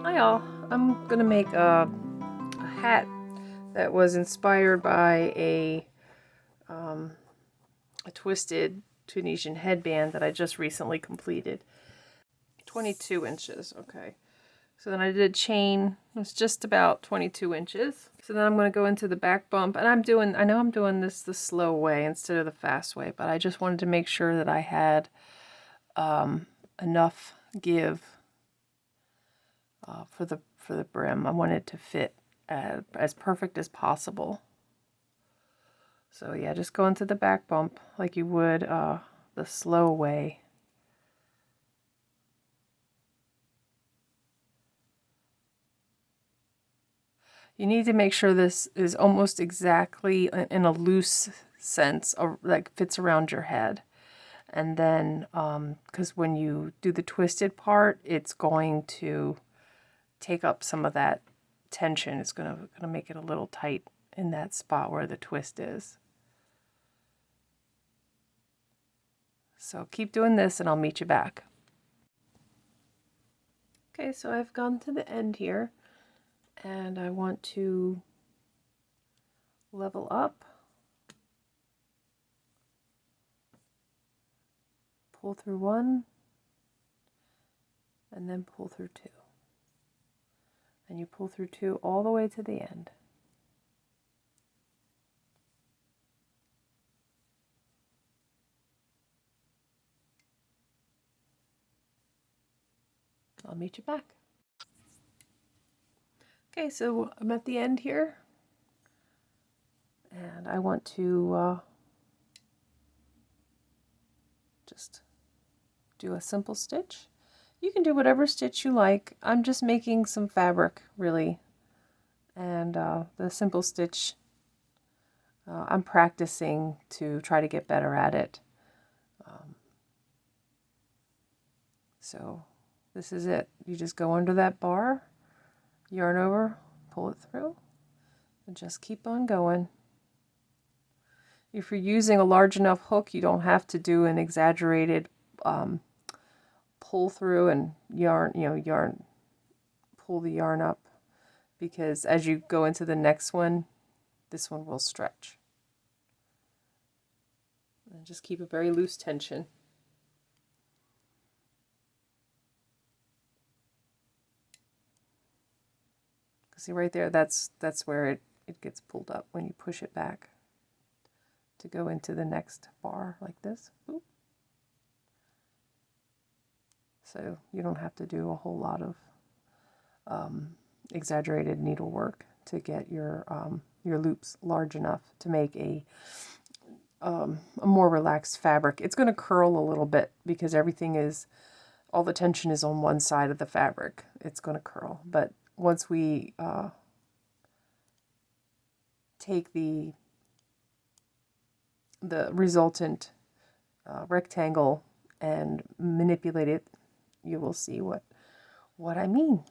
Hi all, I'm gonna make a hat that was inspired by a twisted Tunisian headband that I just recently completed. 22 inches, okay. So then I did a chain, it was just about 22 inches. So then I'm going to go into the back bump, and I know I'm doing this the slow way instead of the fast way, but I just wanted to make sure that I had enough give for the brim. I want it to fit as perfect as possible. So yeah, just go into the back bump like you would the slow way. You need to make sure this is almost exactly in a loose sense, like fits around your head. And then, because when you do the twisted part, it's going to take up some of that tension. It's gonna make it a little tight in that spot where the twist is. So keep doing this and I'll meet you back. Okay, so I've gone to the end here and I want to level up, pull through one, and then pull through two. And you pull through two all the way to the end. I'll meet you back. Okay, so I'm at the end here, and I want to just do a simple stitch. You can do whatever stitch you like. I'm just making some fabric, really, and the simple stitch, I'm practicing to try to get better at it. So this is it. You just go under that bar, yarn over, pull it through, and just keep on going. If you're using a large enough hook, you don't have to do an exaggerated pull through and pull the yarn up, because as you go into the next one, this one will stretch. And just keep a very loose tension. See right there, that's where it gets pulled up when you push it back to go into the next bar like this. Boop. So you don't have to do a whole lot of exaggerated needlework to get your loops large enough to make a more relaxed fabric. It's going to curl a little bit because all the tension is on one side of the fabric. It's going to curl, but once we take the resultant rectangle and manipulate it, you will see what I mean.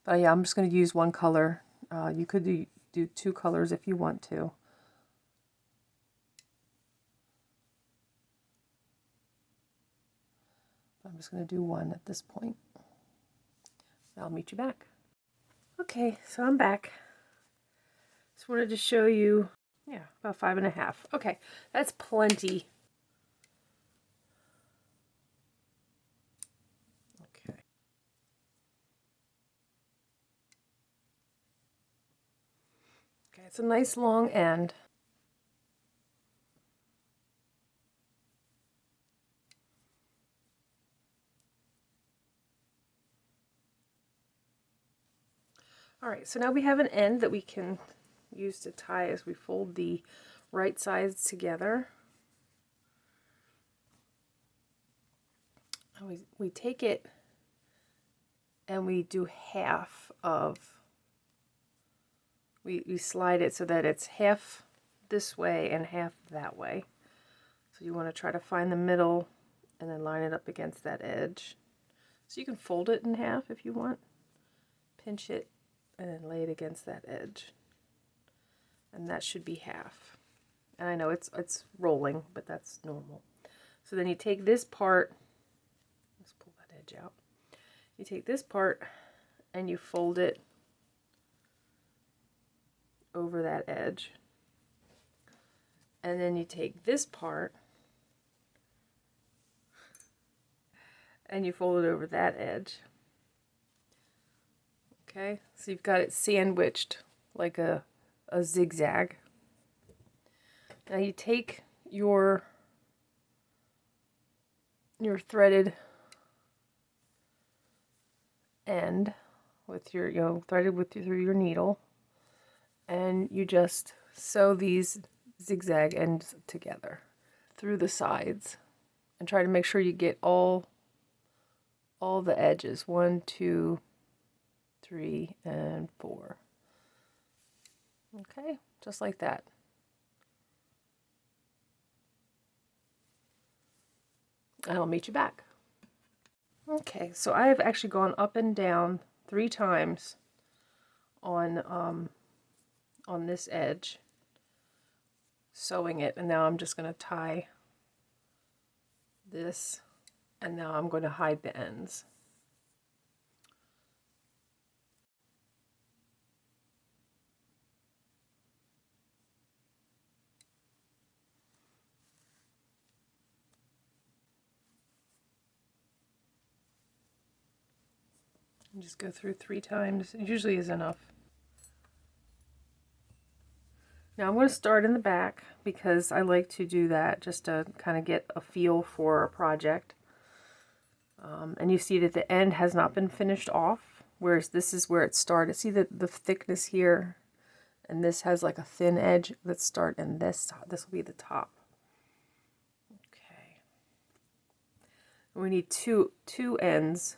But yeah, I'm just going to use one color. You could do two colors if you want to. I'm just going to do one at this point. I'll meet you back. Okay, so I'm back. Just wanted to show you, yeah, about 5.5. Okay, that's plenty. Okay. Okay, it's a nice long end. All right, so now we have an end that we can use to tie as we fold the right sides together. We take it and we do half of, we slide it so that it's half this way and half that way. So you want to try to find the middle and then line it up against that edge. So you can fold it in half if you want, pinch it, and then lay it against that edge. And that should be half. And I know it's rolling, but that's normal. So then you take this part, let's pull that edge out. You take this part and you fold it over that edge. And then you take this part and you fold it over that edge. Okay, so you've got it sandwiched like a zigzag. Now you take your threaded end with your, threaded with through your needle, and you just sew these zigzag ends together through the sides and try to make sure you get all the edges. 1, 2, 3, and 4. Okay, just like that. And I'll meet you back. Okay, so I have actually gone up and down 3 times on this edge, sewing it, and now I'm just going to tie this, and now I'm going to hide the ends. And just go through 3 times. It usually is enough. Now I'm going to start in the back because I like to do that just to kind of get a feel for a project. And you see that the end has not been finished off, whereas this is where it started. See the thickness here, and this has like a thin edge. Let's start in this will be the top. Okay. We need two ends,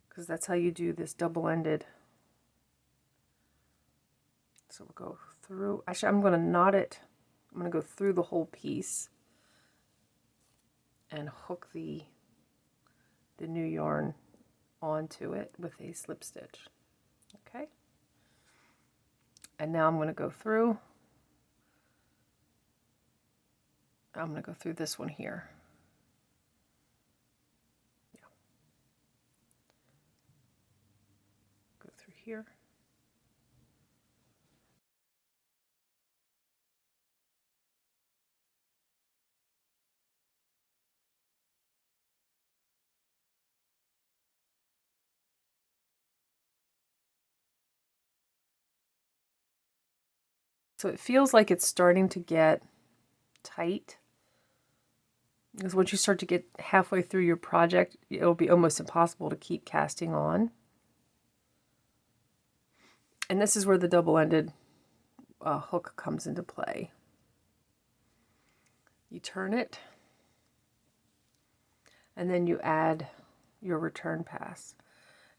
because that's how you do this double-ended. So we'll go through. Actually, I'm going to knot it. I'm going to go through the whole piece and hook the new yarn onto it with a slip stitch. Okay. And now I'm going to go through. I'm going to go through this one here. Yeah. Go through here. So it feels like it's starting to get tight, because once you start to get halfway through your project, it'll be almost impossible to keep casting on. And this is where the double-ended hook comes into play. You turn it, and then you add your return pass.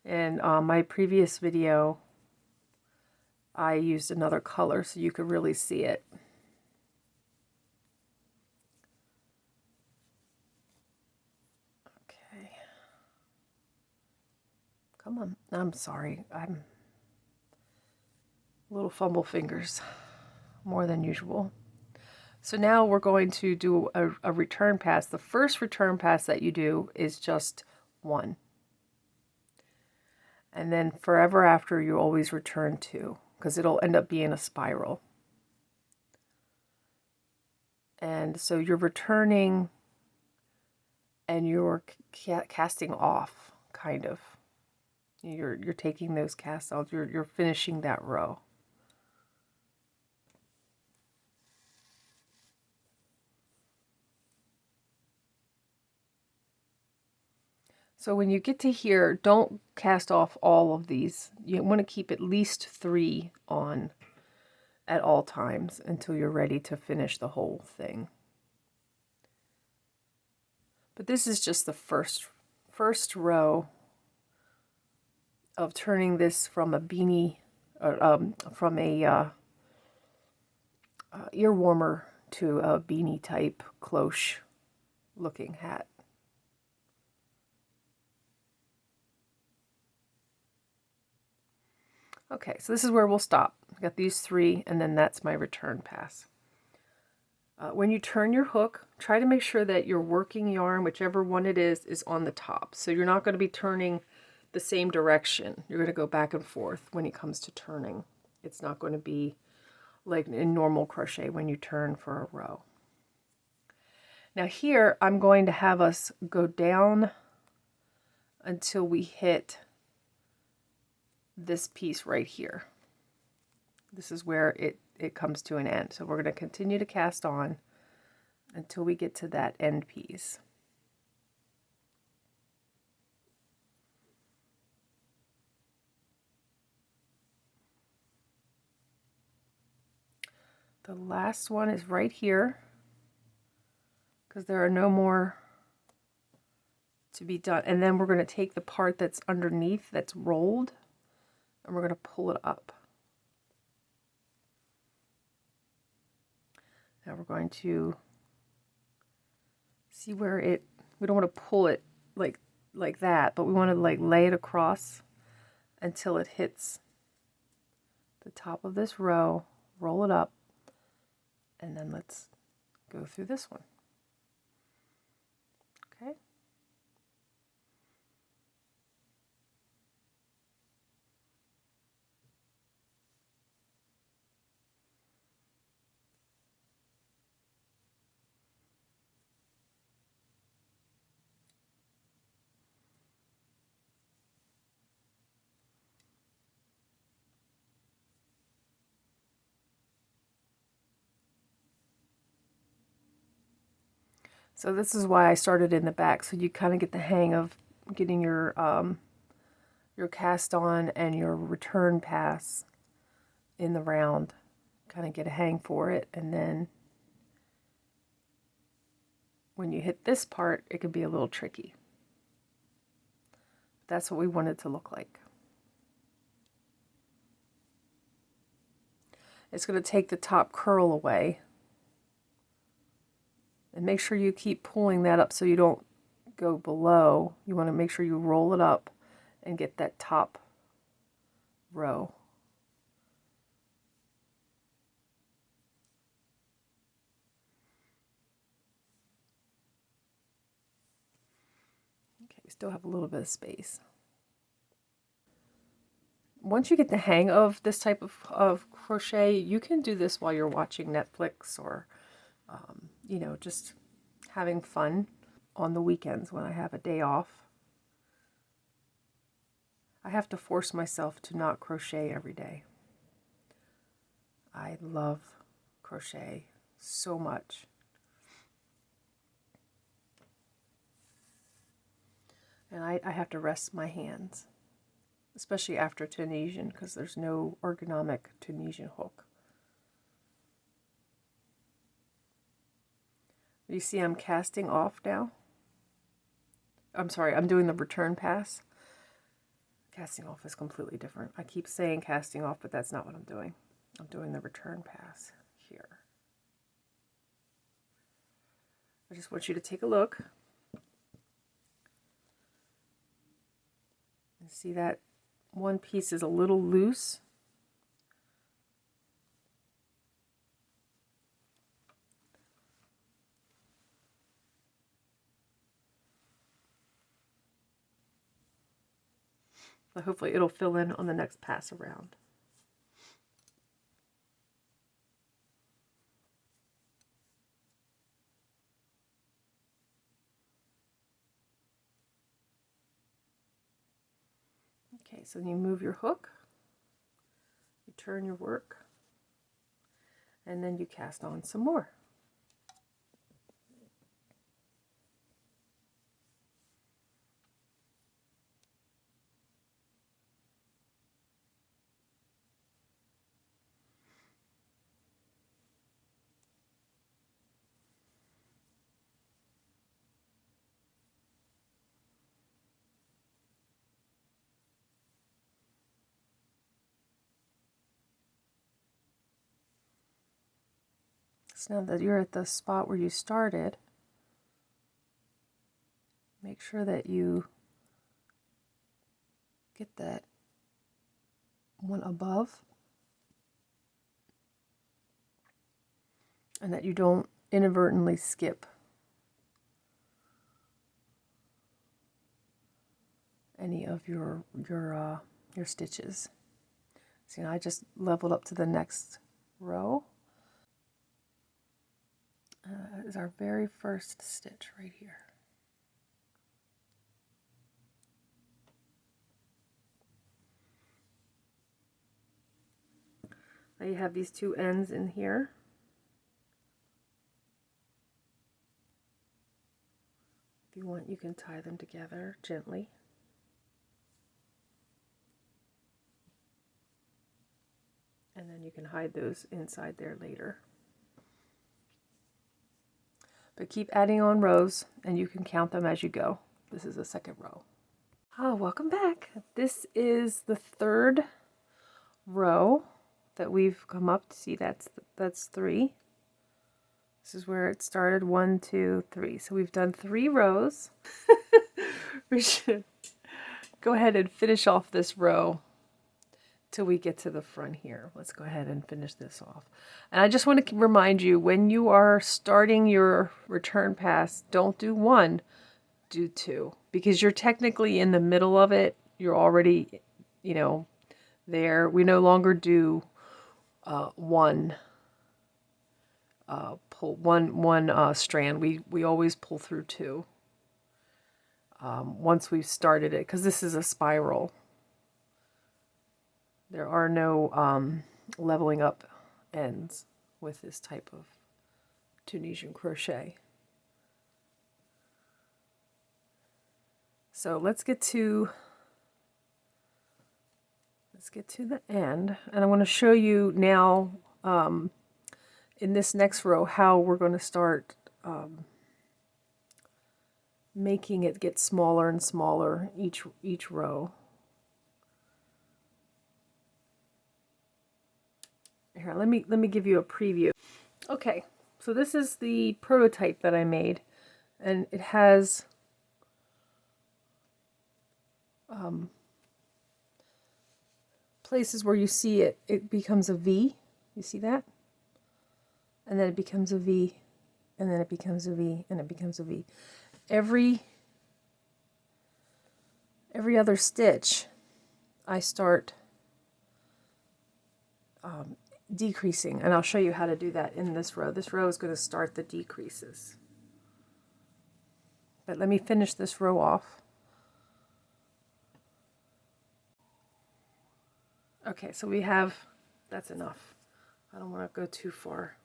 In my previous video, I used another color so you could really see it. Okay. Come on. I'm sorry. I'm little fumble fingers, more than usual. So now we're going to do a return pass. The first return pass that you do is just 1. And then forever after, you always return 2, because it'll end up being a spiral. And so you're returning and you're casting off, kind of. You're taking those casts out. You're finishing that row. So when you get to here, don't cast off all of these. You want to keep at least 3 on at all times until you're ready to finish the whole thing. But this is just the first row of turning this from a beanie, from a ear warmer to a beanie type cloche looking hat. Okay, so this is where we'll stop. I've got these 3, and then that's my return pass. When you turn your hook, try to make sure that your working yarn, whichever one it is on the top. So you're not going to be turning the same direction. You're going to go back and forth when it comes to turning. It's not going to be like in normal crochet when you turn for a row. Now here, I'm going to have us go down until we hit this piece right here. This is where it comes to an end. So we're going to continue to cast on until we get to that end piece. The last one is right here because there are no more to be done. And then we're going to take the part that's underneath that's rolled and we're going to pull it up. Now we're going to see where we don't want to pull it like that, but we want to like lay it across until it hits the top of this row, roll it up, and then let's go through this one. Okay. So this is why I started in the back, so you kind of get the hang of getting your cast on and your return pass in the round. Kind of get a hang for it, and then when you hit this part, it can be a little tricky. That's what we want it to look like. It's going to take the top curl away. And make sure you keep pulling that up so you don't go below. You want to make sure you roll it up and get that top row. Okay, we still have a little bit of space. Once you get the hang of this type of crochet, you can do this while you're watching Netflix or you know, just having fun on the weekends when I have a day off. I have to force myself to not crochet every day. I love crochet so much. And I have to rest my hands, especially after Tunisian, because there's no ergonomic Tunisian hook. You see I'm casting off now? I'm sorry, I'm doing the return pass. Casting off is completely different. I keep saying casting off, but that's not what I'm doing. I'm doing the return pass here. I just want you to take a look. And see that one piece is a little loose. So hopefully it'll fill in on the next pass around. Okay, so you move your hook, you turn your work, and then you cast on some more. So now that you're at the spot where you started, make sure that you get that one above and that you don't inadvertently skip any of your stitches. See, now I just leveled up to the next row. Is our very first stitch right here. Now you have these two ends in here. If you want, you can tie them together gently. And then you can hide those inside there later. But keep adding on rows, and you can count them as you go. This is the second row. Oh, welcome back. This is the third row that we've come up to. See, that's 3. This is where it started, 1, 2, 3. So we've done 3 rows. We should go ahead and finish off this row till we get to the front here. Let's go ahead and finish this off. And I just want to remind you, when you are starting your return pass, don't do 1, do 2, because you're technically in the middle of it. You're already, you know, there. We no longer do one strand. We always pull through 2 once we've started it, because this is a spiral. There are no leveling up ends with this type of Tunisian crochet. So let's get to the end, and I want to show you now in this next row how we're going to start making it get smaller and smaller each row. Here, let me give you a preview. Okay, so this is the prototype that I made, and it has places where you see it becomes a V. You see that? And then it becomes a V, and then it becomes a V, and it becomes a V. Every other stitch, I start decreasing, and I'll show you how to do that in this row. This row is going to start the decreases. But let me finish this row off. Okay, so we have, that's enough. I don't want to go too far.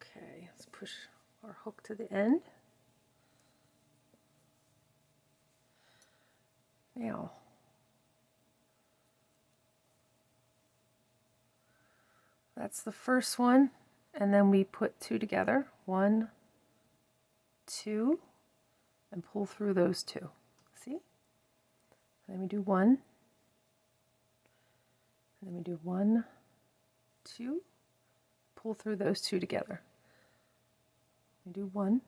Okay, let's push our hook to the end. Now, that's the first one, and then we put 2 together. 1, 2, and pull through those 2. See? Then we do 1, and then we do 1, 2, pull through those 2 together. We do 1, and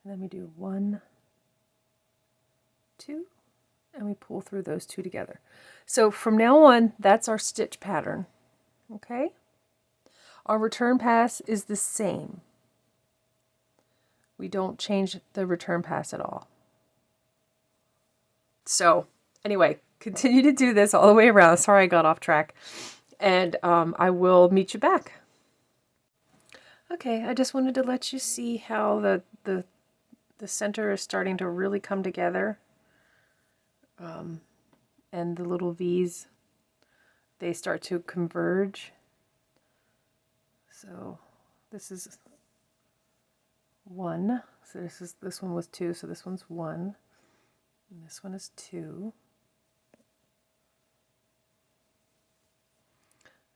then we do 1, 2, and we pull through those 2 together. So from now on, that's our stitch pattern. Okay? Our return pass is the same. We don't change the return pass at all. So anyway, continue to do this all the way around. Sorry I got off track. And I will meet you back. Okay, I just wanted to let you see how the center is starting to really come together. And the little V's, they start to converge. So this is 1. So this one was 2, so this one's 1. And this one is 2.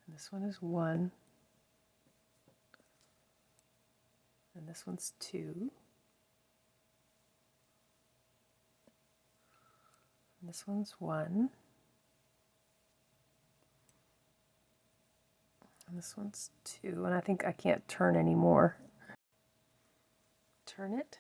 And this one is 1. And this one's 2. And this one's 1. And this one's 2. And I think I can't turn anymore. Turn it.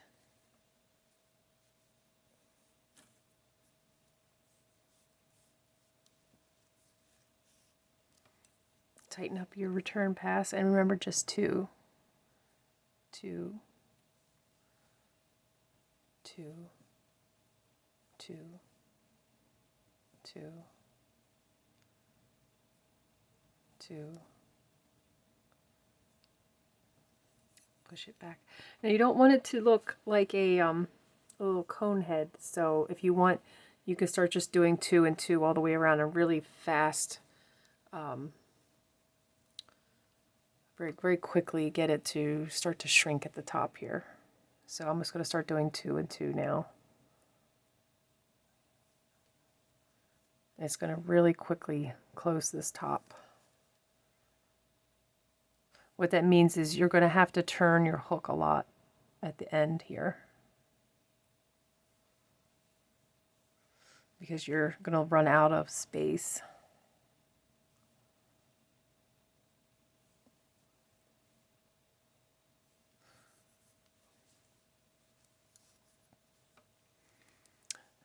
Tighten up your return pass, and remember just two, two, two, two, two, two. Push it back. Now you don't want it to look like a little cone head, so if you want, you can start just doing 2 and 2 all the way around and really fast, very, very quickly get it to start to shrink at the top here. So I'm just going to start doing 2 and 2 now. It's going to really quickly close this top. What that means is you're going to have to turn your hook a lot at the end here, because you're going to run out of space.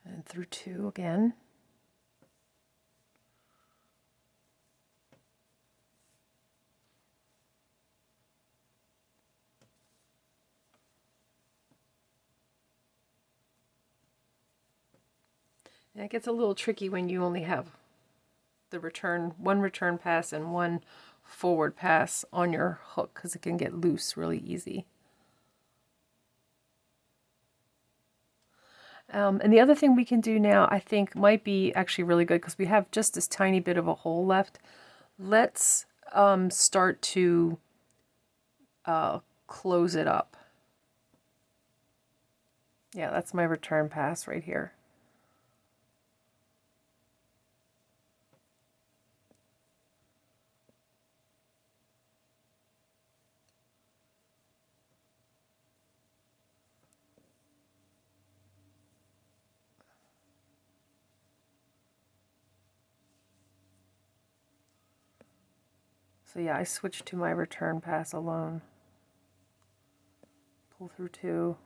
And through 2 again. And it gets a little tricky when you only have the one return pass and one forward pass on your hook, because it can get loose really easy. And the other thing we can do now, I think might be actually really good, because we have just this tiny bit of a hole left. Let's start to close it up. Yeah, that's my return pass right here. So yeah, I switched to my return pass alone. Pull through 2,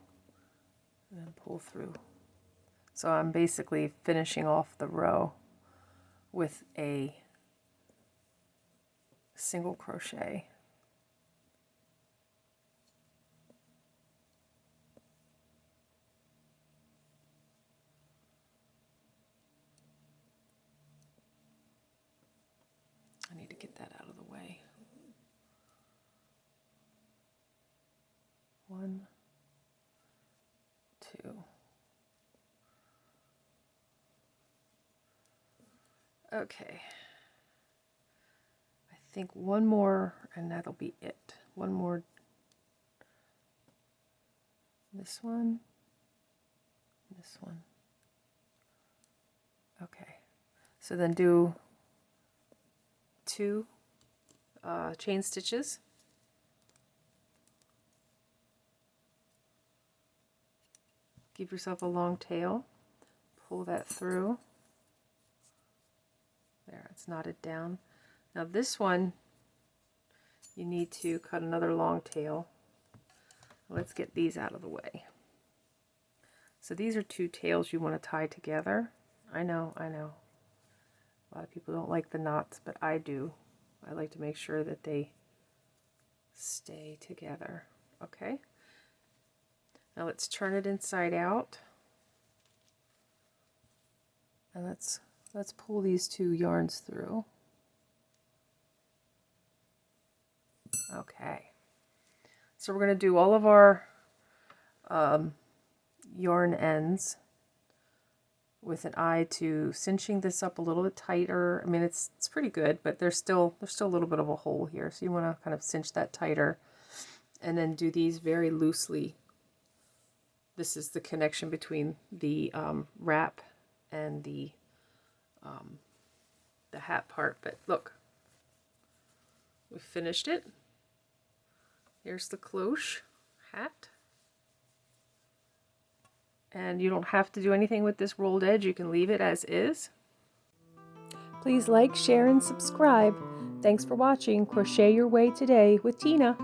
and then pull through. So I'm basically finishing off the row with a single crochet. I need to get that out of the way. 1, 2. Okay. I think one more and that'll be it. One more. This one. This one. Okay. So then do 2 chain stitches. Give yourself a long tail. Pull that through. There, it's knotted down. Now this one, you need to cut another long tail. Let's get these out of the way. So these are 2 tails you want to tie together. I know. A lot of people don't like the knots, but I do. I like to make sure that they stay together. Okay. Now let's turn it inside out. And let's pull these 2 yarns through. Okay. So we're going to do all of our yarn ends with an eye to cinching this up a little bit tighter. I mean, it's pretty good, but there's still a little bit of a hole here. So you want to kind of cinch that tighter, and then do these very loosely. This is the connection between the wrap and the hat part. But look, we finished it. Here's the cloche hat. And you don't have to do anything with this rolled edge. You can leave it as is. Please like, share, and subscribe. Thanks for watching Crochet Your Way Today with Tina.